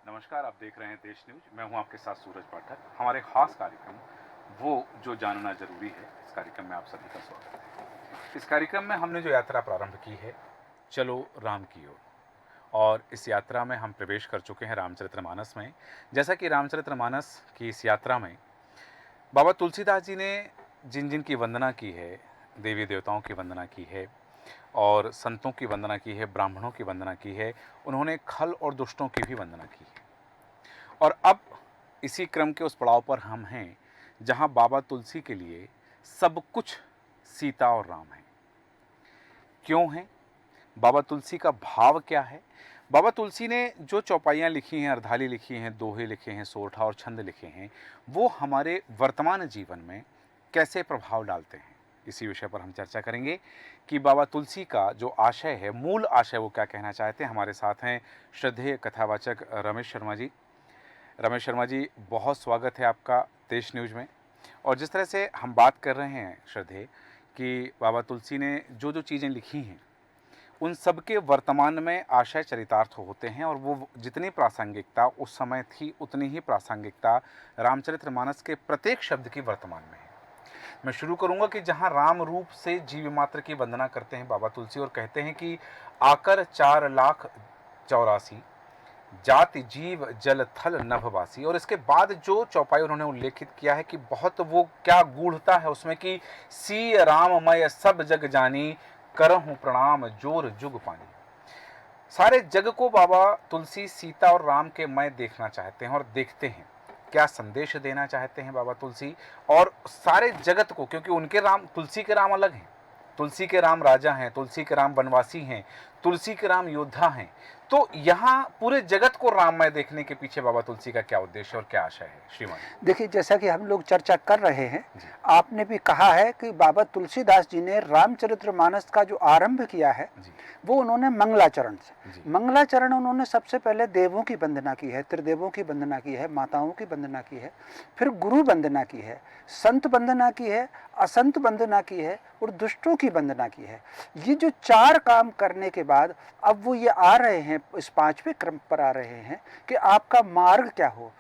नमस्कार, आप देख रहे हैं देश न्यूज। मैं हूं आपके साथ सूरज पाठक। हमारे खास कार्यक्रम वो जो जानना जरूरी है, इस कार्यक्रम में आप सभी का स्वागत है। इस कार्यक्रम में हमने जो यात्रा प्रारंभ की है, चलो राम की ओर, और इस यात्रा में हम प्रवेश कर चुके हैं रामचरितमानस में। जैसा कि रामचरितमानस की इस यात्रा में बाबा तुलसीदास जी ने जिन जिन की वंदना की है, देवी देवताओं की वंदना की है और संतों की वंदना की है, ब्राह्मणों की वंदना की है, उन्होंने खल और दुष्टों की भी वंदना की है। और अब इसी क्रम के उस पड़ाव पर हम हैं जहां बाबा तुलसी के लिए सब कुछ सीता और राम है। क्यों है? बाबा तुलसी का भाव क्या है? बाबा तुलसी ने जो चौपाइयाँ लिखी हैं, अर्धाली लिखी हैं, दोहे लिखे हैं, सोरठा और छंद लिखे हैं, वो हमारे वर्तमान जीवन में कैसे प्रभाव डालते हैं, इसी विषय पर हम चर्चा करेंगे कि बाबा तुलसी का जो आशय है, मूल आशय, वो क्या कहना चाहते हैं। हमारे साथ हैं श्रद्धेय कथावाचक रमेश शर्मा जी। रमेश शर्मा जी, बहुत स्वागत है आपका देश न्यूज में। और जिस तरह से हम बात कर रहे हैं श्रद्धेय कि बाबा तुलसी ने जो जो चीज़ें लिखी हैं, उन सब के वर्तमान में आशय चरितार्थ होते हैं, और वो जितनी प्रासंगिकता उस समय थी, उतनी ही प्रासंगिकता रामचरितमानस के प्रत्येक शब्द की वर्तमान में है। मैं शुरू करूंगा कि जहां राम रूप से जीव मात्र की वंदना करते हैं बाबा तुलसी और कहते हैं कि आकर 4,84,000 जाति जीव जल थल नभवासी। और इसके बाद जो चौपाई उन्होंने उल्लेखित किया है कि बहुत वो क्या गूढ़ता है उसमें कि सी राममय सब जग जानी, करहूं प्रणाम जोर जुग पानी। सारे जग को बाबा तुलसी सीता और राम के मय देखना चाहते हैं और देखते हैं। क्या संदेश देना चाहते हैं बाबा तुलसी और सारे जगत को, क्योंकि उनके राम, तुलसी के राम अलग हैं। तुलसी के राम राजा हैं, तुलसी के राम वनवासी हैं, तुलसी के राम योद्धा हैं। तो यहाँ पूरे जगत को राममय देखने के पीछे बाबा तुलसी का क्या उद्देश्य और क्या आशय है श्रीमान? देखिए, जैसा कि हम लोग चर्चा कर रहे हैं, आपने भी कहा है कि बाबा तुलसीदास जी ने रामचरितमानस का जो आरंभ किया है वो उन्होंने मंगलाचरण से। मंगलाचरण उन्होंने सबसे पहले देवों की वंदना की है, त्रिदेवों की वंदना की है, माताओं की वंदना की है, फिर गुरु वंदना की है, संत वंदना की है, असंत वंदना की है और दुष्टों की वंदना की है। ये जो चार काम करने के बाद अब वो ये आ रहे हैं, इस पांचवें क्रम पर आ रहे हैं कि आपका मार्ग क्या हो।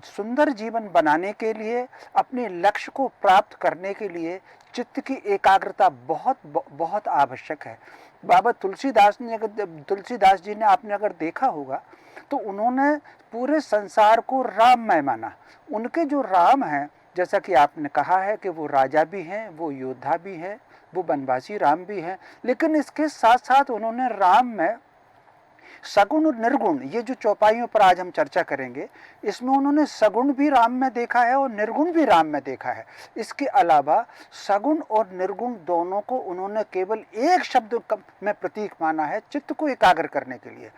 सुंदर जीवन बनाने के लिए, अपने लक्ष्य को प्राप्त करने के लिए चित्त की एकाग्रता बहुत बहुत आवश्यक है। बाबा तुलसीदास जी ने आपने अगर देखा होगा तो उन्होंने पूरे संसार को राममय माना। उनके जो राम हैं, जैसा कि आपने कहा है कि वो राजा भी हैं, वो योद्धा भी हैं, वो वनवासी राम भी हैं, लेकिन इसके साथ साथ उन्होंने राम में सगुण और निर्गुण, ये जो चौपाइयों पर आज हम चर्चा करेंगे, इसमें उन्होंने सगुण भी राम में देखा है और निर्गुण भी राम में देखा है। इसके अलावा सगुण और निर्गुण दोनों को उन्होंने केवल एक शब्द में प्रतीक माना है, चित्त को एकाग्र करने के लिए।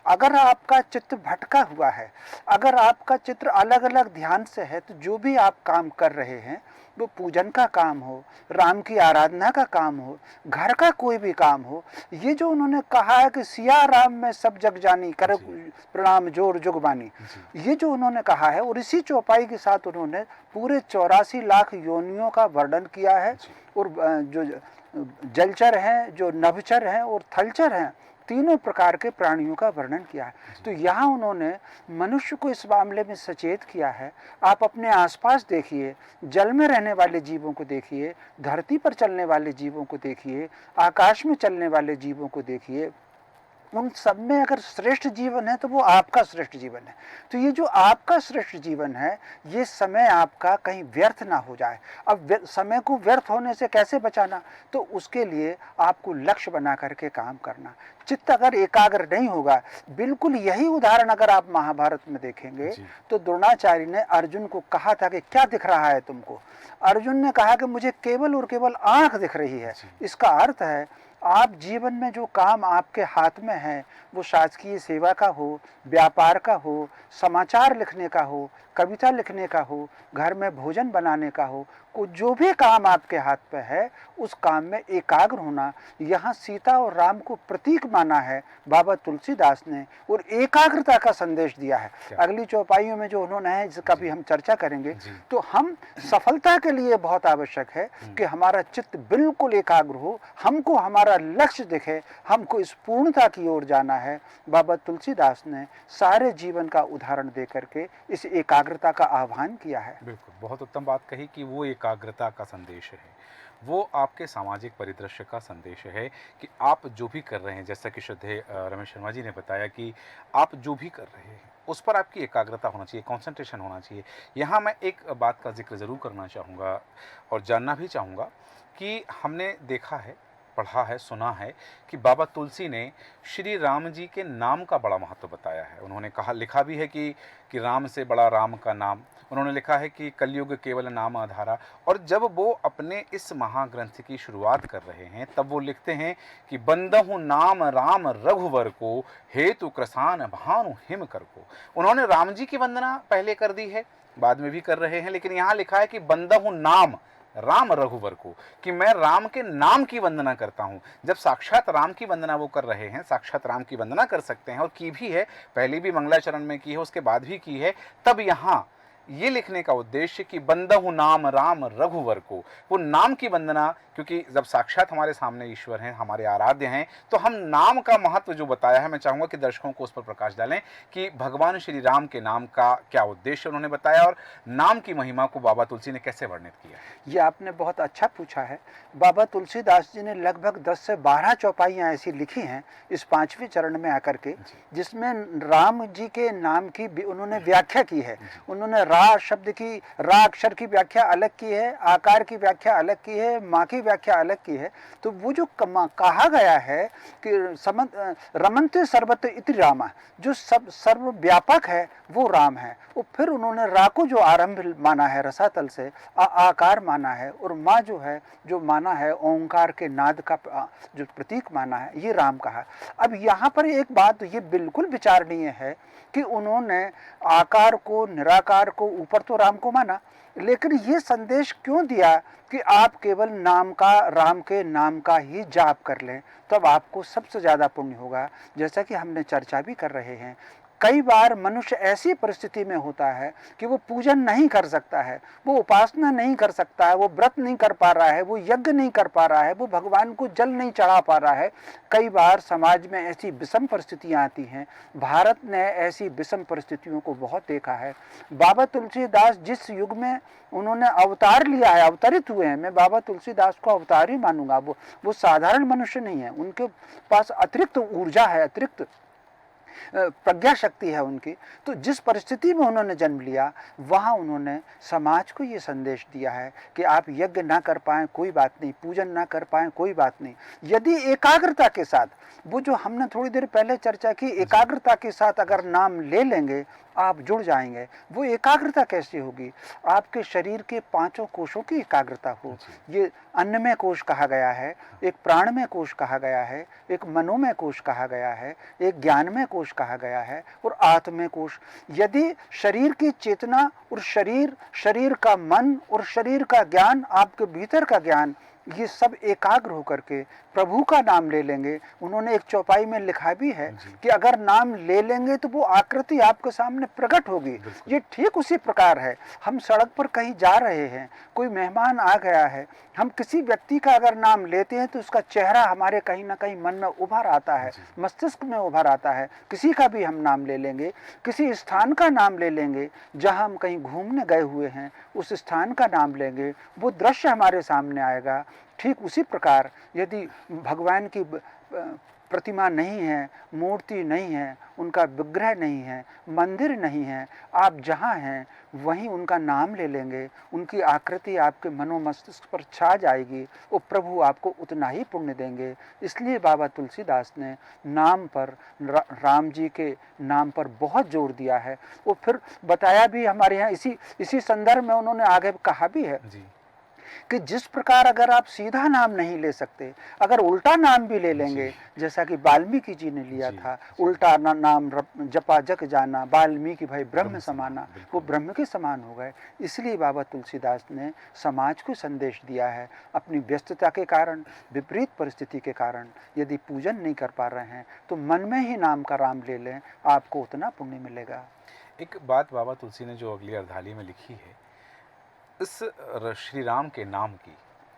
अगर आपका चित्त भटका हुआ है, अगर आपका चित्र अलग अलग ध्यान से है, तो जो भी आप काम कर रहे हैं, वो पूजन का काम हो, राम की आराधना का काम हो, घर का कोई भी काम हो, ये जो उन्होंने कहा है कि सिया राम में सब जग जानी, कर प्रणाम जोर जुग बानी, ये जो उन्होंने कहा है, और इसी चौपाई के साथ उन्होंने पूरे 84 लाख योनियों का वर्णन किया है। और जो जलचर हैं, जो नभचर हैं और थलचर हैं, तीनों प्रकार के प्राणियों का वर्णन किया है। तो यहाँ उन्होंने मनुष्य को इस मामले में सचेत किया है। आप अपने आसपास देखिए, जल में रहने वाले जीवों को देखिए, धरती पर चलने वाले जीवों को देखिए, आकाश में चलने वाले जीवों को देखिए, उन सब में अगर श्रेष्ठ जीवन है तो वो आपका श्रेष्ठ जीवन है। तो ये जो आपका श्रेष्ठ जीवन है, ये समय आपका कहीं व्यर्थ ना हो जाए। अब समय को व्यर्थ होने से कैसे बचाना? तो उसके लिए आपको लक्ष्य बना करके काम करना। चित्त अगर एकाग्र नहीं होगा, बिल्कुल यही उदाहरण अगर आप महाभारत में देखेंगे तो द्रोणाचार्य ने अर्जुन को कहा था कि क्या दिख रहा है तुमको? अर्जुन ने कहा कि मुझे केवल और केवल आंख दिख रही है। इसका अर्थ है, आप जीवन में जो काम आपके हाथ में है, वो शासकीय सेवा का हो, व्यापार का हो, समाचार लिखने का हो, कविता लिखने का हो, घर में भोजन बनाने का हो, जो भी काम आपके हाथ पे है, उस काम में एकाग्र होना। यहाँ सीता और राम को प्रतीक माना है बाबा तुलसीदास ने, और एकाग्रता का संदेश दिया है। अगली चौपाइयों में जो उन्होंने है, जिसका भी हम चर्चा करेंगे, तो हम सफलता के लिए बहुत आवश्यक है कि हमारा चित्त बिल्कुल एकाग्र हो, हमको हमारा हमारा लक्ष्य दिखे, हमको इस पूर्णता की ओर जाना है, बाबा तुलसीदास ने सारे जीवन का उदाहरण दे करके इस एकाग्रता का आह्वान किया है। बिल्कुल, बहुत उत्तम बात कही कि वो एकाग्रता का संदेश है। वो आपके सामाजिक परिदृश्य का संदेश है कि आप जो भी कर रहे हैं, जैसा कि श्रद्धेय रमेश शर्मा जी ने बताया कि आप जो भी कर रहे हैं, उस पर आपकी एकाग्रता होना चाहिए, कंसंट्रेशन होना चाहिए। यहाँ मैं एक बात का ज़िक्र ज़रूर करना चाहूँगा और जानना भी चाहूँगा कि हमने देखा है, पढ़ा है, सुना है कि बाबा तुलसी ने श्री राम जी के नाम का बड़ा महत्व बताया है। उन्होंने कहा, लिखा भी है कि राम से बड़ा राम का नाम। उन्होंने लिखा है कि कलयुग केवल नाम आधारा। और जब वो अपने इस महाग्रंथ की शुरुआत कर रहे हैं, तब वो लिखते हैं कि बंदहु नाम राम रघुवर को, हेतु कृसान भानु हिम कर को। उन्होंने राम जी की वंदना पहले कर दी है, बाद में भी कर रहे हैं, लेकिन यहाँ लिखा है कि बंदहु नाम राम रघुवर को, कि मैं राम के नाम की वंदना करता हूं। जब साक्षात राम की वंदना वो कर रहे हैं, साक्षात राम की वंदना कर सकते हैं और की भी है, पहले भी मंगलाचरण में की है, उसके बाद भी की है, तब यहां ये लिखने का उद्देश्य कि बंदहु नाम राम रघुवर को, वो नाम की वंदना, क्योंकि जब साक्षात हमारे सामने ईश्वर हैं, हमारे आराध्य हैं, तो हम नाम का महत्व जो बताया है, मैं चाहूंगा कि दर्शकों को उस पर प्रकाश डालें कि भगवान श्री राम के नाम का क्या उद्देश्य उन्होंने बताया और नाम की महिमा को बाबा तुलसी ने कैसे वर्णित किया। ये आपने बहुत अच्छा पूछा है। बाबा तुलसीदास जी ने लगभग 10 से 12 चौपाइयाँ ऐसी लिखी हैं इस 5वें चरण में आकर के, जिसमें राम जी के नाम की उन्होंने व्याख्या की है। उन्होंने रा शब्द की, रा अक्षर की व्याख्या अलग की है, आकार की व्याख्या अलग की है, माँ की व्याख्या अलग की है। तो वो जो कहा गया है कि रमन्ते सर्वत्र इति रामा, जो सब सर्वव्यापक है वो राम है। और फिर उन्होंने रा को जो आरंभ माना है रसातल से, आकार माना है, और माँ जो है जो माना है ओंकार के नाद का जो प्रतीक माना है, ये राम कहा। अब यहाँ पर एक बात ये बिल्कुल विचारणीय है कि उन्होंने आकार को, निराकार को, ऊपर तो राम को माना, लेकिन ये संदेश क्यों दिया कि आप केवल नाम का, राम के नाम का ही जाप कर लें, तब आपको सबसे ज़्यादा पुण्य होगा। जैसा कि हमने चर्चा भी कर रहे हैं, कई बार मनुष्य ऐसी परिस्थिति में होता है कि वो पूजन नहीं कर सकता है, वो उपासना नहीं कर सकता है, वो व्रत नहीं कर पा रहा है, वो यज्ञ नहीं कर पा रहा है, वो भगवान को जल नहीं चढ़ा पा रहा है। कई बार समाज में ऐसी विषम परिस्थितियाँ आती हैं। भारत ने ऐसी विषम परिस्थितियों को बहुत देखा है। बाबा तुलसीदास जिस युग में उन्होंने अवतार लिया है, अवतरित हुए हैं, मैं बाबा तुलसीदास को अवतार ही मानूंगा। वो साधारण मनुष्य नहीं है, उनके पास अतिरिक्त ऊर्जा है, अतिरिक्त प्रज्ञा शक्ति है उनकी। तो जिस परिस्थिति में उन्होंने जन्म लिया, वहाँ उन्होंने समाज को ये संदेश दिया है कि आप यज्ञ ना कर पाएँ कोई बात नहीं, पूजन ना कर पाएँ कोई बात नहीं, यदि एकाग्रता के साथ, वो जो हमने थोड़ी देर पहले चर्चा की, एकाग्रता के साथ अगर नाम ले लेंगे आप जुड़ जाएंगे। वो एकाग्रता कैसी होगी? आपके शरीर के 5 कोशों की एकाग्रता हो। ये अन्नमय कोश कहा गया है, एक प्राणमय कोश कहा गया है, एक मनोमय कोश कहा गया है, एक ज्ञानमय कोश कहा गया है, और आत्मय कोश। यदि शरीर की चेतना और शरीर का मन और शरीर का ज्ञान, आपके भीतर का ज्ञान, ये सब एकाग्र होकर के प्रभु का नाम ले लेंगे। उन्होंने एक चौपाई में लिखा भी है कि अगर नाम ले लेंगे तो वो आकृति आपके सामने प्रकट होगी। ये ठीक उसी प्रकार है। हम सड़क पर कहीं जा रहे हैं, कोई मेहमान आ गया है, हम किसी व्यक्ति का अगर नाम लेते हैं तो उसका चेहरा हमारे कहीं ना कहीं मन में उभर आता है, मस्तिष्क में उभर आता है। किसी का भी हम नाम ले लेंगे, किसी स्थान का नाम ले लेंगे जहाँ हम कहीं घूमने गए हुए हैं, उस स्थान का नाम लेंगे, वो दृश्य हमारे सामने आएगा। ठीक उसी प्रकार यदि भगवान की प्रतिमा नहीं है, मूर्ति नहीं है, उनका विग्रह नहीं है, मंदिर नहीं है, आप जहाँ हैं वहीं उनका नाम ले लेंगे, उनकी आकृति आपके मनोमस्तिष्क पर छा जाएगी, वो प्रभु आपको उतना ही पुण्य देंगे। इसलिए बाबा तुलसीदास ने नाम पर, राम जी के नाम पर बहुत जोर दिया है। वो फिर बताया भी हमारे यहाँ, इसी संदर्भ में उन्होंने आगे कहा भी है कि जिस प्रकार अगर आप सीधा नाम नहीं ले सकते, अगर उल्टा नाम भी ले लेंगे, जैसा कि वाल्मीकि जी ने लिया था, उल्टा नाम जपा जग जाना, वाल्मीकि भाई ब्रह्म समाना, वो ब्रह्म के समान हो गए। इसलिए बाबा तुलसीदास ने समाज को संदेश दिया है, अपनी व्यस्तता के कारण, विपरीत परिस्थिति के कारण यदि पूजन नहीं कर पा रहे हैं तो मन में ही नाम का राम ले लें, आपको उतना पुण्य मिलेगा। एक बात बाबा तुलसी ने जो अगली अर्धाली में लिखी है इस श्री राम के नाम की,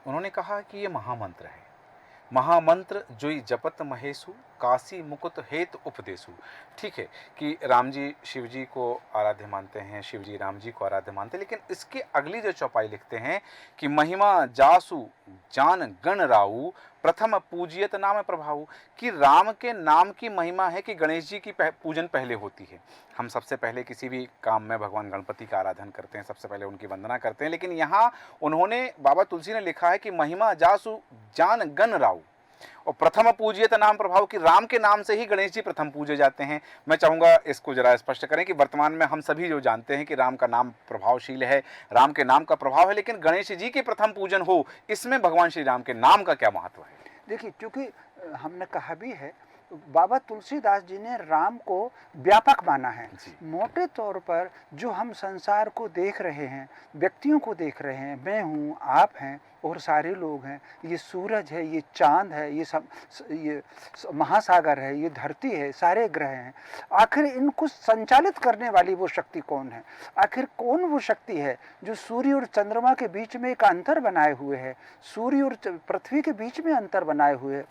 उन्होंने कहा कि ये महामंत्र है। महामंत्र जोई जपत महेशु, काशी मुकुट हेत उपदेशु। ठीक है कि राम जी शिव जी को आराध्य मानते हैं, शिव जी राम जी को आराध्य मानते हैं, लेकिन इसके अगली जो चौपाई लिखते हैं कि महिमा जासु जान गण राऊ, प्रथम पूजियत नाम प्रभाऊ। कि राम के नाम की महिमा है कि गणेश जी की पूजन पहले होती है। हम सबसे पहले किसी भी काम में भगवान गणपति का आराधन करते हैं, सबसे पहले उनकी वंदना करते हैं, लेकिन यहाँ उन्होंने बाबा तुलसी ने लिखा है कि महिमा जासु जान गण राऊ और प्रथम पूजियत नाम प्रभाव, कि राम के नाम से ही गणेश जी प्रथम पूजे जाते हैं। मैं चाहूंगा इसको जरा स्पष्ट करें कि वर्तमान में हम सभी जो जानते हैं कि राम का नाम प्रभावशील है, राम के नाम का प्रभाव है, लेकिन गणेश जी के प्रथम पूजन हो, इसमें भगवान श्री राम के नाम का क्या महत्व है? देखिए, क्योंकि हमने कहा भी है, बाबा तुलसीदास जी ने राम को व्यापक माना है। मोटे तौर पर जो हम संसार को देख रहे हैं, व्यक्तियों को देख रहे हैं, मैं हूँ, आप हैं और सारे लोग हैं, ये सूरज है, ये चांद है, ये महासागर है, ये धरती है, सारे ग्रह हैं, आखिर इनको संचालित करने वाली वो शक्ति कौन है? आखिर कौन वो शक्ति है जो सूर्य और चंद्रमा के बीच में एक अंतर बनाए हुए है, सूर्य और पृथ्वी के बीच में अंतर बनाए हुए है?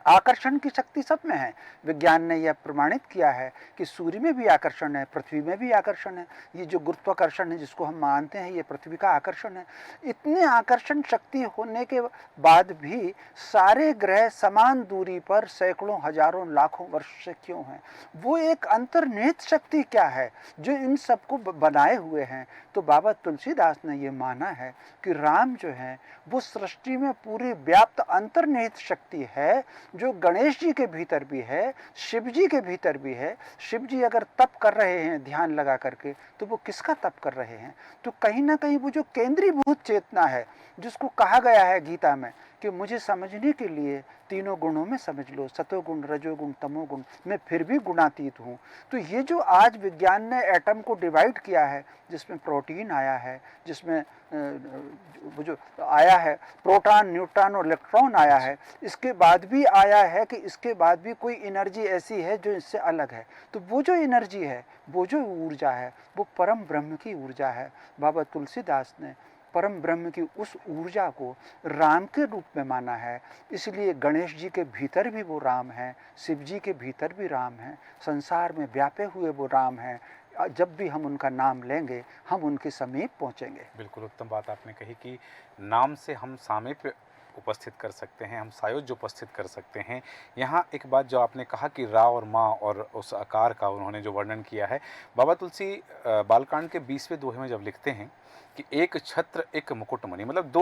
आकर्षण की शक्ति सब में है। विज्ञान ने यह प्रमाणित किया है कि सूर्य में भी आकर्षण है, पृथ्वी में भी आकर्षण है। ये जो गुरुत्वाकर्षण है जिसको हम मानते हैं, ये पृथ्वी का आकर्षण है। इतने आकर्षण शक्ति होने के बाद भी सारे ग्रह समान दूरी पर सैकड़ों, हजारों, लाखों वर्ष से क्यों हैं? वो एक अंतर्निहित शक्ति क्या है जो इन सबको बनाए हुए हैं? तो बाबा तुलसीदास ने ये माना है कि राम जो है वो सृष्टि में पूरी व्याप्त अंतर्निहित शक्ति है, जो गणेश जी के भीतर भी है, शिव जी के भीतर भी है। शिव जी अगर तप कर रहे हैं ध्यान लगा करके, तो वो किसका तप कर रहे हैं? तो कहीं ना कहीं वो जो केंद्रीभूत चेतना है, जिसको कहा गया है गीता में कि मुझे समझने के लिए तीनों गुणों में समझ लो, सतोगुण, रजोगुण, तमोगुण, मैं फिर भी गुणातीत हूँ। तो ये जो आज विज्ञान ने एटम को डिवाइड किया है, जिसमें प्रोटीन आया है, जिसमें वो जो आया है प्रोटॉन, न्यूट्रॉन और इलेक्ट्रॉन आया है, इसके बाद भी आया है कि इसके बाद भी कोई एनर्जी ऐसी है जो इससे अलग है। तो वो जो एनर्जी है, वो जो ऊर्जा है, वो परम ब्रह्म की ऊर्जा है। बाबा तुलसीदास ने परम ब्रह्म की उस ऊर्जा को राम के रूप में माना है। इसलिए गणेश जी के भीतर भी वो राम है, शिव जी के भीतर भी राम है, संसार में व्यापे हुए वो राम है। जब भी हम उनका नाम लेंगे, हम उनके समीप पहुंचेंगे। बिल्कुल उत्तम बात आपने कही कि नाम से हम सामीप्य उपस्थित कर सकते हैं, हम सायुज्य उपस्थित कर सकते हैं। यहाँ एक बात जो आपने कहा कि रा और माँ और उस आकार का उन्होंने जो वर्णन किया है, बाबा तुलसी बालकांड के 20वें दोहे में जब लिखते हैं कि एक छत्र एक मुकुटमणि, मतलब दो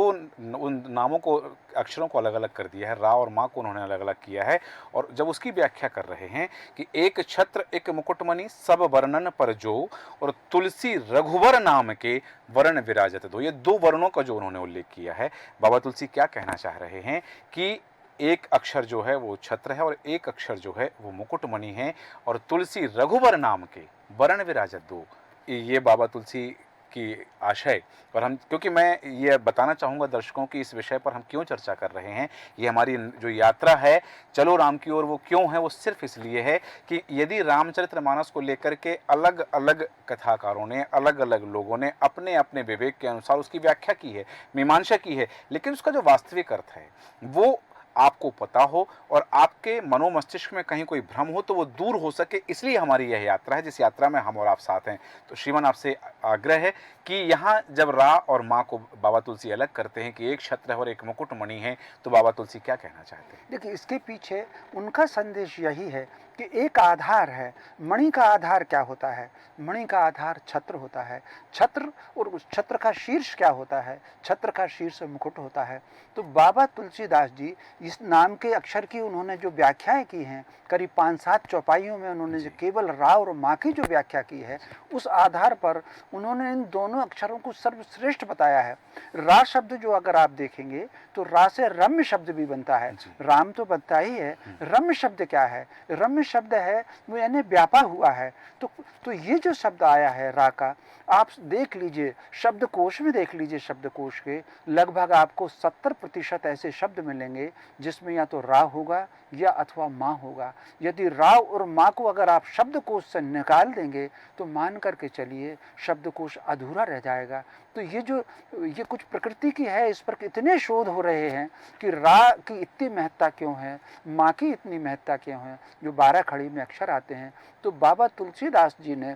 उन नामों को, अक्षरों को अलग अलग कर दिया है, रा और माँ को उन्होंने अलग अलग किया है। और जब उसकी व्याख्या कर रहे हैं कि एक छत्र एक मुकुटमणि सब वर्णन पर जो, और तुलसी रघुवर नाम के वर्ण विराजत दो, ये दो वर्णों का जो उन्होंने उल्लेख किया है। बाबा तुलसी क्या कहना चाह रहे हैं कि एक अक्षर जो है वो छत्र है और एक अक्षर जो है वो मुकुटमणि है, और तुलसी रघुवर नाम के वर्ण विराजत दो, ये बाबा तुलसी की आशय। और हम, क्योंकि मैं ये बताना चाहूँगा दर्शकों की इस विषय पर हम क्यों चर्चा कर रहे हैं, ये हमारी जो यात्रा है चलो राम की ओर, वो क्यों है, वो सिर्फ इसलिए है कि यदि रामचरितमानस को लेकर के अलग अलग कथाकारों ने, अलग अलग लोगों ने अपने अपने विवेक के अनुसार उसकी व्याख्या की है, मीमांसा की है, लेकिन उसका जो वास्तविक अर्थ है वो आपको पता हो और आपके मनोमस्तिष्क में कहीं कोई भ्रम हो तो वो दूर हो सके, इसलिए हमारी यह यात्रा है, जिस यात्रा में हम और आप साथ हैं। तो श्रीमान आपसे आग्रह है कि यहाँ जब रा और माँ को बाबा तुलसी अलग करते हैं कि एक छत्र है और एक मुकुटमणि है, तो बाबा तुलसी क्या कहना चाहते हैं? देखिए, इसके पीछे उनका संदेश यही है कि एक आधार है। मणि का आधार क्या होता है? मणि का आधार छत्र होता है। छत्र, और उस छत्र का शीर्ष क्या होता है? छत्र का शीर्ष मुकुट होता है। तो बाबा तुलसीदास जी इस नाम के अक्षर की उन्होंने जो व्याख्याएं की हैं, करीब 5-7 चौपाइयों में उन्होंने जो केवल रा और माँ की जो व्याख्या की है, उस आधार पर उन्होंने इन दोनों अक्षरों को सर्वश्रेष्ठ बताया है। रा शब्द जो अगर आप देखेंगे तो रा से रम्य शब्द भी बनता है। राम तो बनता ही है, रम्य शब्द क्या है? रम्य शब्द है वो यानी व्यापा हुआ है। तो ये जो शब्द आया है रा का, आप देख लीजिए शब्दकोश में, देख लीजिए शब्दकोश के लगभग आपको 70% ऐसे शब्द मिलेंगे जिसमें या तो रा होगा या अथवा माँ होगा। यदि रा और माँ को अगर आप शब्दकोश से निकाल देंगे तो मान करके चलिए शब्दकोश अधूरा रह जाएगा। तो ये कुछ प्रकृति की है, इस पर इतने शोध हो रहे हैं कि रा की इतनी महत्ता क्यों है, माँ की इतनी महत्ता क्यों है, जो 12 खड़ी में अक्षर आते हैं। तो बाबा तुलसीदास जी ने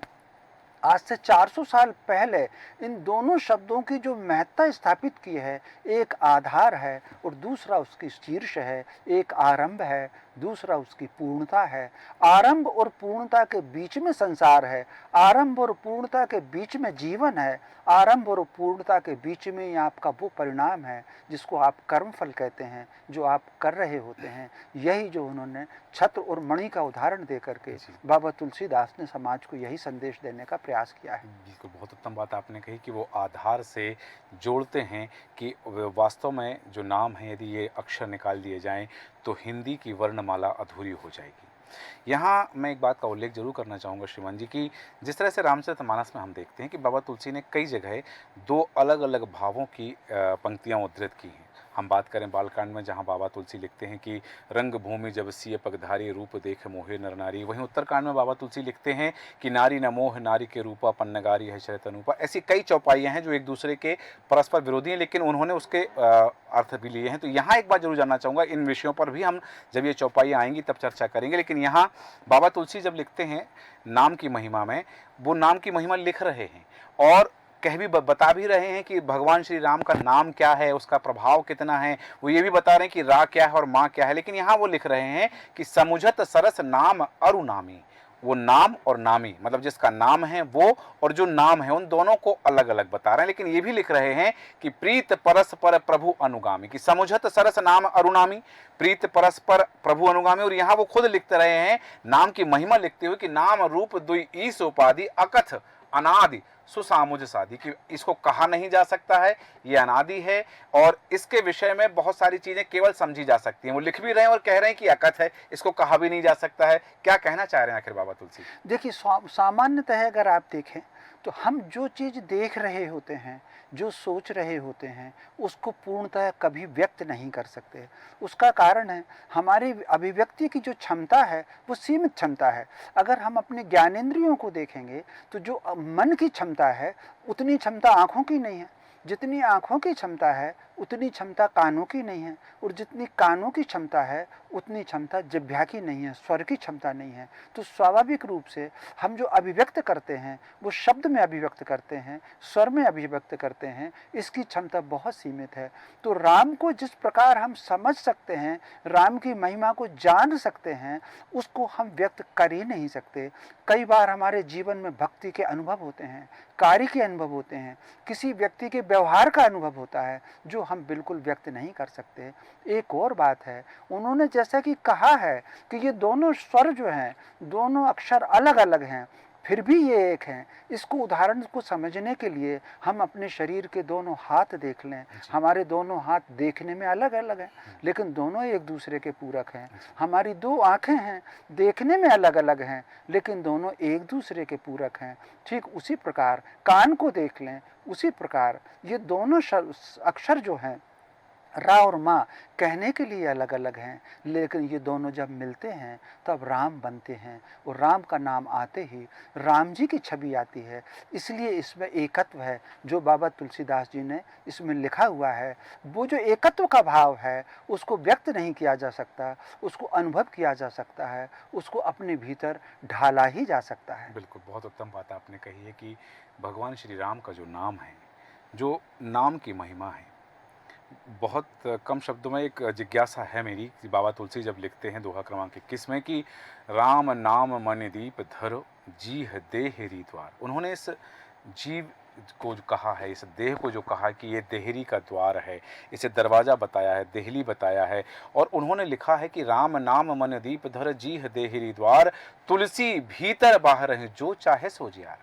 आज से 400 साल पहले इन दोनों शब्दों की जो महत्ता स्थापित की है, एक आधार है और दूसरा उसकी शीर्ष है, एक आरंभ है, दूसरा उसकी पूर्णता है। आरंभ और पूर्णता के बीच में संसार है, आरंभ और पूर्णता के बीच में जीवन है, आरंभ और पूर्णता के बीच में ही आपका वो परिणाम है जिसको आप कर्मफल कहते हैं, जो आप कर रहे होते हैं। यही जो उन्होंने छत्र और मणि का उदाहरण दे करके बाबा तुलसीदास ने समाज को यही संदेश देने का प्रयास किया है। बिल्कुल, बहुत उत्तम बात आपने कही कि वो आधार से जोड़ते हैं कि वास्तव में जो नाम है, यदि ये अक्षर निकाल दिए जाएं तो हिंदी की वर्णमाला अधूरी हो जाएगी। यहाँ मैं एक बात का उल्लेख जरूर करना चाहूँगा श्रीमान जी की जिस तरह से रामचरितमानस में हम देखते हैं कि बाबा तुलसी ने कई जगह दो अलग अलग भावों की पंक्तियाँ उद्धृत की हैं। हम बात करें बालकांड में जहाँ बाबा तुलसी लिखते हैं कि रंग भूमि जब सिय पगधारी रूप देख मोहे नर नारी, वहीं उत्तरकांड में बाबा तुलसी लिखते हैं कि नारी न मोह नारी के रूपा पन्नगारी है शरतनूपा। ऐसी कई चौपाइयाँ हैं जो एक दूसरे के परस्पर विरोधी हैं, लेकिन उन्होंने उसके अर्थ भी लिए हैं। तो यहाँ एक बात जरूर जानना चाहूँगा, इन विषयों पर भी हम जब ये चौपाइयाँ आएंगी तब चर्चा करेंगे, लेकिन यहाँ बाबा तुलसी जब लिखते हैं नाम की महिमा में, वो नाम की महिमा लिख रहे हैं और कह भी बता भी रहे हैं कि भगवान श्री राम का नाम क्या है, उसका प्रभाव कितना है, वो ये भी बता रहे हैं कि रा क्या है और माँ क्या है। लेकिन यहाँ वो लिख रहे हैं कि समुझत सरस नाम अरु नामी। वो नाम और नामी मतलब जिसका नाम है वो और जो नाम है उन दोनों को अलग अलग बता रहे हैं। लेकिन ये भी लिख रहे हैं कि प्रीत परस्पर प्रभु अनुगामी, कि समुझत सरस नाम अरुणामी, प्रीत परस्पर प्रभु अनुगामी। और यहाँ वो खुद लिखते रहे हैं नाम की महिमा लिखते हुए कि नाम रूप दुई ईस उपाधि अकथ अनादि सुसामुज साधी, कि इसको कहा नहीं जा सकता है, ये अनादि है और इसके विषय में बहुत सारी चीजें केवल समझी जा सकती हैं। वो लिख भी रहे हैं और कह रहे हैं कि अकथ है, इसको कहा भी नहीं जा सकता है। क्या कहना चाह रहे हैं आखिर बाबा तुलसी? देखिए, सामान्यतः अगर आप देखें तो हम जो चीज़ देख रहे होते हैं, जो सोच रहे होते हैं, उसको पूर्णतः कभी व्यक्त नहीं कर सकते। उसका कारण है हमारी अभिव्यक्ति की जो क्षमता है वो सीमित क्षमता है। अगर हम अपने ज्ञानेंद्रियों को देखेंगे तो जो मन की क्षमता है उतनी क्षमता आँखों की नहीं है, जितनी आँखों की क्षमता है उतनी क्षमता कानों की नहीं है, और जितनी कानों की क्षमता है उतनी क्षमता जिह्वा की नहीं है, स्वर की क्षमता नहीं है। तो स्वाभाविक रूप से हम जो अभिव्यक्त करते हैं वो शब्द में अभिव्यक्त करते हैं, स्वर में अभिव्यक्त करते हैं, इसकी क्षमता बहुत सीमित है। तो राम को जिस प्रकार हम समझ सकते हैं, राम की महिमा को जान सकते हैं, उसको हम व्यक्त कर ही नहीं सकते। कई बार हमारे जीवन में भक्ति के अनुभव होते हैं, कार्य के अनुभव होते हैं, किसी व्यक्ति के व्यवहार का अनुभव होता है जो हम बिल्कुल व्यक्त नहीं कर सकते। एक और बात है, उन्होंने जैसा कि कहा है कि ये दोनों स्वर जो हैं, दोनों अक्षर अलग अलग हैं, फिर भी ये एक हैं। इसको उदाहरण को समझने के लिए हम अपने शरीर के दोनों हाथ देख लें। हमारे दोनों हाथ देखने में अलग अलग हैं, लेकिन दोनों एक दूसरे के पूरक हैं। हमारी दो आँखें हैं, देखने में अलग अलग हैं, लेकिन दोनों एक दूसरे के पूरक हैं। ठीक उसी प्रकार कान को देख लें, उसी प्रकार ये दोनों अक्षर जो हैं रा और माँ कहने के लिए अलग अलग हैं, लेकिन ये दोनों जब मिलते हैं तब राम बनते हैं, और राम का नाम आते ही राम जी की छवि आती है। इसलिए इसमें एकत्व है जो बाबा तुलसीदास जी ने इसमें लिखा हुआ है। वो जो एकत्व का भाव है उसको व्यक्त नहीं किया जा सकता, उसको अनुभव किया जा सकता है, उसको अपने भीतर ढाला ही जा सकता है। बिल्कुल, बहुत उत्तम बात आपने कही है कि भगवान श्री राम का जो नाम है, जो नाम की महिमा है, बहुत कम शब्दों में एक जिज्ञासा है मेरी कि बाबा तुलसी जब लिखते हैं दोहा क्रमांक 21 में कि राम नाम मन दीप धरो जीह देहरी द्वार, उन्होंने इस जीव को जो कहा है, इस देह को जो कहा कि ये देहरी का द्वार है, इसे दरवाज़ा बताया है, देहली बताया है, और उन्होंने लिखा है कि राम नाम मन दीप धर जीह देहरी द्वार, तुलसी भीतर बाहर है जो चाहे सो जियार।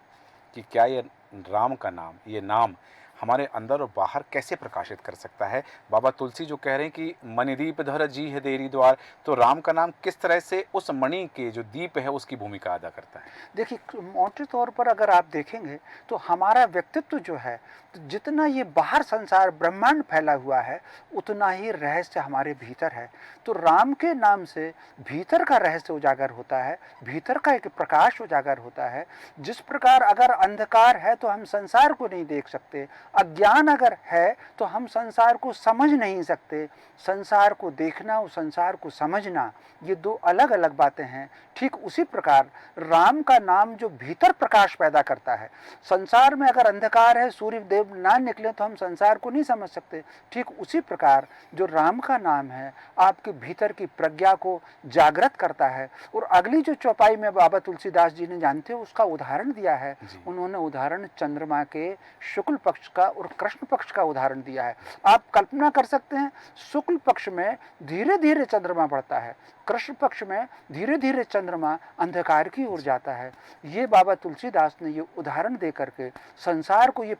कि क्या ये राम का नाम, ये नाम हमारे अंदर और बाहर कैसे प्रकाशित कर सकता है? बाबा तुलसी जो कह रहे हैं कि मणि दीप धर जी है देरी द्वार, तो राम का नाम किस तरह से उस मणि के जो दीप है उसकी भूमिका अदा करता है? देखिए, मोटे तौर पर अगर आप देखेंगे तो हमारा व्यक्तित्व जो है, तो जितना ये बाहर संसार ब्रह्मांड फैला हुआ है, उतना ही रहस्य हमारे भीतर है। तो राम के नाम से भीतर का रहस्य उजागर होता है, भीतर का एक प्रकाश उजागर होता है। जिस प्रकार अगर अंधकार है तो हम संसार को नहीं देख सकते, अज्ञान अगर है तो हम संसार को समझ नहीं सकते। संसार को देखना और संसार को समझना, ये दो अलग अलग बातें हैं। ठीक उसी प्रकार राम का नाम जो भीतर प्रकाश पैदा करता है, संसार में अगर अंधकार है, सूर्य देव ना निकले तो हम संसार को नहीं समझ सकते। ठीक उसी प्रकार जो राम का नाम है आपके भीतर की प्रज्ञा को जागृत करता है। और अगली जो चौपाई में बाबा तुलसीदास जी ने, जानते हो, उसका उदाहरण दिया है। उन्होंने उदाहरण चंद्रमा के शुक्ल पक्ष का और कृष्ण पक्ष का उदाहरण दिया है। आप कल्पना कर सकते हैं, शुक्ल पक्ष में धीरे धीरे चंद्रमा बढ़ता है, कृष्ण पक्ष में धीरे धीरे चंद्रमा अंधकार की ओर जाता है। ये बाबा तुलसीदास ने ये उदाहरण दे करके संसार को ये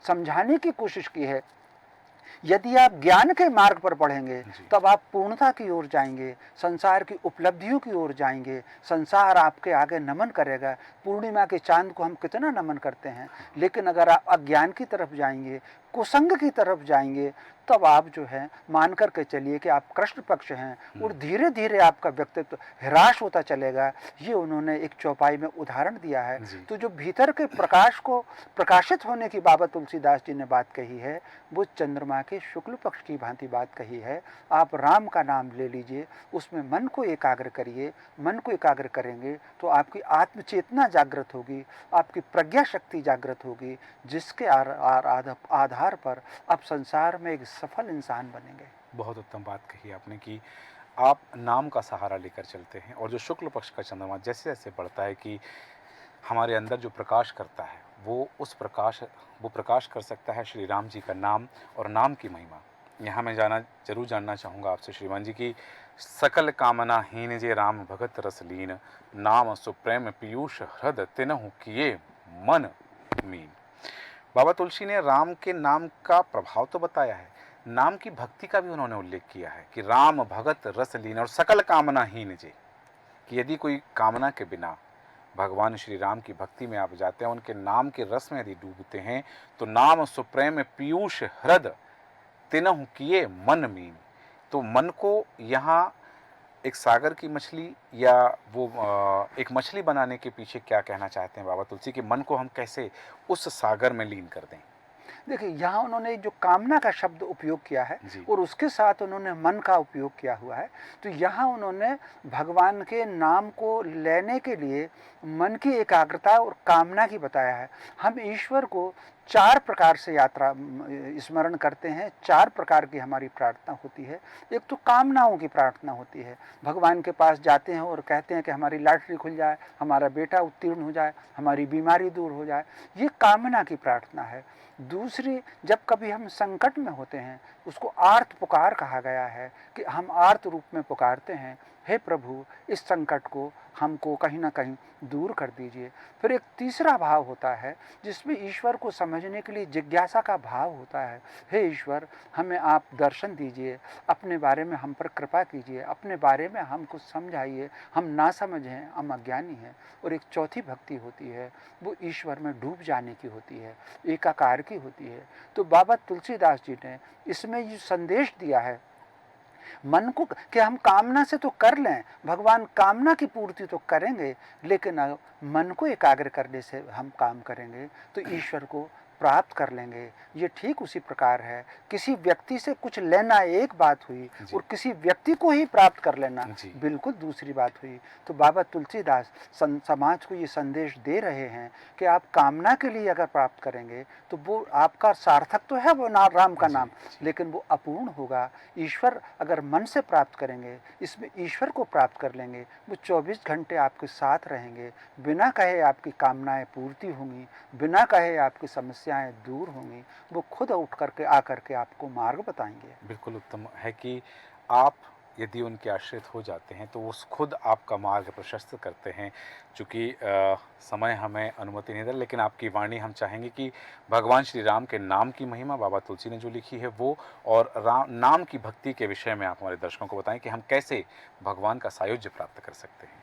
समझाने की कोशिश की है। यदि आप ज्ञान के मार्ग पर बढ़ेंगे तब आप पूर्णता की ओर जाएंगे, संसार की उपलब्धियों की ओर जाएंगे। संसार आपके आगे नमन करेगा। पूर्णिमा के चांद को हम कितना नमन करते हैं, लेकिन अगर आप अज्ञान की तरफ जाएंगे, कुसंग की तरफ जाएंगे, तब आप जो है मान करके चलिए कि आप कृष्ण पक्ष हैं और धीरे धीरे आपका व्यक्तित्व ह्रास होता चलेगा। ये उन्होंने एक चौपाई में उदाहरण दिया है। तो जो भीतर के प्रकाश को प्रकाशित होने की बाबा तुलसीदास जी ने बात कही है, वो चंद्रमा के शुक्ल पक्ष की भांति बात कही है। आप राम का नाम ले लीजिए, उसमें मन को एकाग्र करिए। मन को एकाग्र करेंगे तो आपकी आत्मचेतना जागृत होगी, आपकी प्रज्ञा शक्ति जागृत होगी, जिसके आधार पर आप संसार में एक सफल इंसान बनेंगे। बहुत उत्तम बात कही आपने कि आप नाम का सहारा लेकर चलते हैं, और जो शुक्ल पक्ष का चंद्रमा जैसे जैसे बढ़ता है कि हमारे अंदर जो प्रकाश करता है, वो प्रकाश कर सकता है श्री राम जी का नाम और नाम की महिमा। यहाँ मैं जरूर जानना चाहूँगा आपसे श्रीमान जी की सकल कामना हीन जे राम भगत रस लीन, नाम सुप्रेम पीयूष हृद तिनहु किए मन मीन। बाबा तुलसी ने राम के नाम का प्रभाव तो बताया है, नाम की भक्ति का भी उन्होंने उल्लेख किया है कि राम भगत रस लीन और सकल कामना हीन जे, कि यदि कोई कामना के बिना भगवान श्री राम की भक्ति में आप जाते हैं, उनके नाम के रस में यदि डूबते हैं, तो नाम सुप्रेम पीयूष हृद तिनहु किए मन मीन। तो मन को यहाँ एक सागर की मछली या वो एक मछली बनाने के पीछे क्या कहना चाहते हैं बाबा तुलसी, कि मन को हम कैसे उस सागर में लीन कर दें? देखिए, यहाँ उन्होंने जो कामना का शब्द उपयोग किया है और उसके साथ उन्होंने मन का उपयोग किया हुआ है। तो यहाँ उन्होंने भगवान के नाम को लेने के लिए मन की एकाग्रता और कामना की बताया है। हम ईश्वर को चार प्रकार से स्मरण करते हैं, चार प्रकार की हमारी प्रार्थना होती है। एक तो कामनाओं की प्रार्थना होती है, भगवान के पास जाते हैं और कहते हैं कि हमारी लॉटरी खुल जाए, हमारा बेटा उत्तीर्ण हो जाए, हमारी बीमारी दूर हो जाए, ये कामना की प्रार्थना है। दूसरी, जब कभी हम संकट में होते हैं, उसको आर्त पुकार कहा गया है कि हम आर्त रूप में पुकारते हैं, हे प्रभु, इस संकट को हमको कहीं ना कहीं दूर कर दीजिए। फिर एक तीसरा भाव होता है जिसमें ईश्वर को समझने के लिए जिज्ञासा का भाव होता है। हे ईश्वर, हमें आप दर्शन दीजिए, अपने बारे में हम पर कृपा कीजिए, अपने बारे में हमको समझाइए, हम ना समझ हैं, हम अज्ञानी हैं। और एक चौथी भक्ति होती है, वो ईश्वर में डूब जाने की होती है, एकाकार की होती है। तो बाबा तुलसीदास जी ने इसमें ये संदेश दिया है मन को कि हम कामना से तो कर लें, भगवान कामना की पूर्ति तो करेंगे, लेकिन मन को एकाग्र करने से हम काम करेंगे तो ईश्वर को प्राप्त कर लेंगे। ये ठीक उसी प्रकार है, किसी व्यक्ति से कुछ लेना एक बात हुई और किसी व्यक्ति को ही प्राप्त कर लेना बिल्कुल दूसरी बात हुई। तो बाबा तुलसीदास समाज को ये संदेश दे रहे हैं कि आप कामना के लिए अगर प्राप्त करेंगे तो वो आपका सार्थक तो है, वो राम का नाम, लेकिन वो अपूर्ण होगा। ईश्वर अगर मन से प्राप्त करेंगे, इसमें ईश्वर को प्राप्त कर लेंगे, वो 24 घंटे आपके साथ रहेंगे, बिना कहे आपकी कामनाएं पूर्ति होंगी, बिना कहे आपकी समस्याएं दूर होंगी, वो खुद उठ करके आकर के आपको मार्ग बताएंगे। बिल्कुल उत्तम है कि आप यदि उनके आश्रित हो जाते हैं तो वो खुद आपका मार्ग प्रशस्त करते हैं। चूँकि समय हमें अनुमति नहीं दे, लेकिन आपकी वाणी हम चाहेंगे कि भगवान श्री राम के नाम की महिमा बाबा तुलसी ने जो लिखी है वो, और राम नाम की भक्ति के विषय में आप हमारे दर्शकों को बताएं कि हम कैसे भगवान का सायुज्य प्राप्त कर सकते हैं।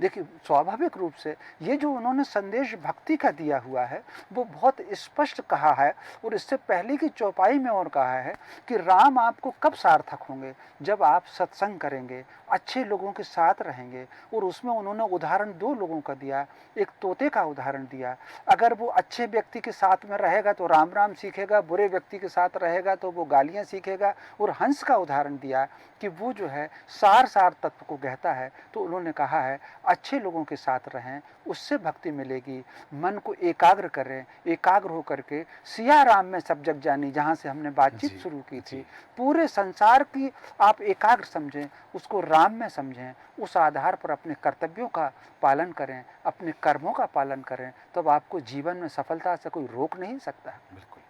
देखिए, स्वाभाविक रूप से ये जो उन्होंने संदेश भक्ति का दिया हुआ है वो बहुत स्पष्ट कहा है, और इससे पहले की चौपाई में और कहा है कि राम आपको कब सार्थक होंगे, जब आप सत्संग करेंगे, अच्छे लोगों के साथ रहेंगे। और उसमें उन्होंने उदाहरण दो लोगों का दिया, एक तोते का उदाहरण दिया। अगर वो अच्छे व्यक्ति के साथ में रहेगा तो राम राम सीखेगा, बुरे व्यक्ति के साथ रहेगा तो वो गालियाँ सीखेगा। और हंस का उदाहरण दिया कि वो जो है सार सार तत्व को कहता है। तो उन्होंने कहा है अच्छे लोगों के साथ रहें, उससे भक्ति मिलेगी। मन को एकाग्र करें, एकाग्र होकर के सिया राम में सब जग जानी, जहाँ से हमने बातचीत शुरू की थी, पूरे संसार की आप एकाग्र समझें, उसको राम में समझें, उस आधार पर अपने कर्तव्यों का पालन करें, अपने कर्मों का पालन करें, तब आपको जीवन में सफलता से कोई रोक नहीं सकता। बिल्कुल,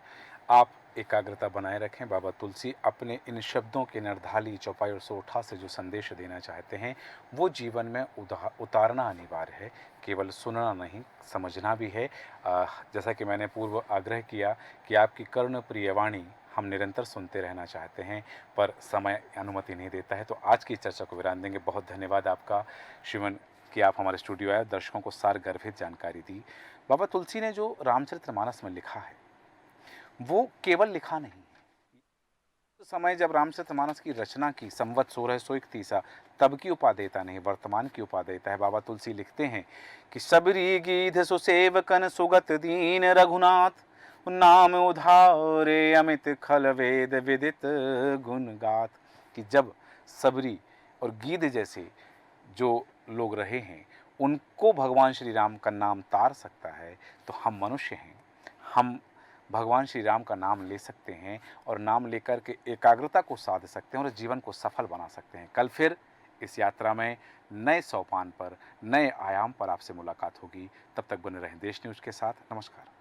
आप एकाग्रता बनाए रखें। बाबा तुलसी अपने इन शब्दों के निर्धाली चौपाई और सोठा से जो संदेश देना चाहते हैं वो जीवन में उतारना अनिवार्य है, केवल सुनना नहीं, समझना भी है। जैसा कि मैंने पूर्व आग्रह किया कि आपकी करुण प्रिय वाणी हम निरंतर सुनते रहना चाहते हैं, पर समय अनुमति नहीं देता है। तो आज की चर्चा को विराम देंगे। बहुत धन्यवाद आपका श्रीमन कि आप हमारे स्टूडियो आए, दर्शकों को सार गर्भित जानकारी दी। बाबा तुलसी ने जो रामचरितमानस में लिखा है वो केवल लिखा नहीं है। उस समय जब रामचरितमानस की रचना की संवत 1631 तब की उपादेयता नहीं, वर्तमान की उपादेयता है। बाबा तुलसी लिखते हैं कि सबरी गीध सुसेवकन सुगत दीन रघुनाथ, नाम उधारे अमित खल वेद विदित गुण गात। कि जब सबरी और गीध जैसे जो लोग रहे हैं उनको भगवान श्री राम का नाम तार सकता है, तो हम मनुष्य हैं, हम भगवान श्री राम का नाम ले सकते हैं और नाम लेकर के एकाग्रता को साध सकते हैं और जीवन को सफल बना सकते हैं। कल फिर इस यात्रा में नए सोपान पर, नए आयाम पर आपसे मुलाकात होगी। तब तक बने रहें देश न्यूज़ के साथ। नमस्कार।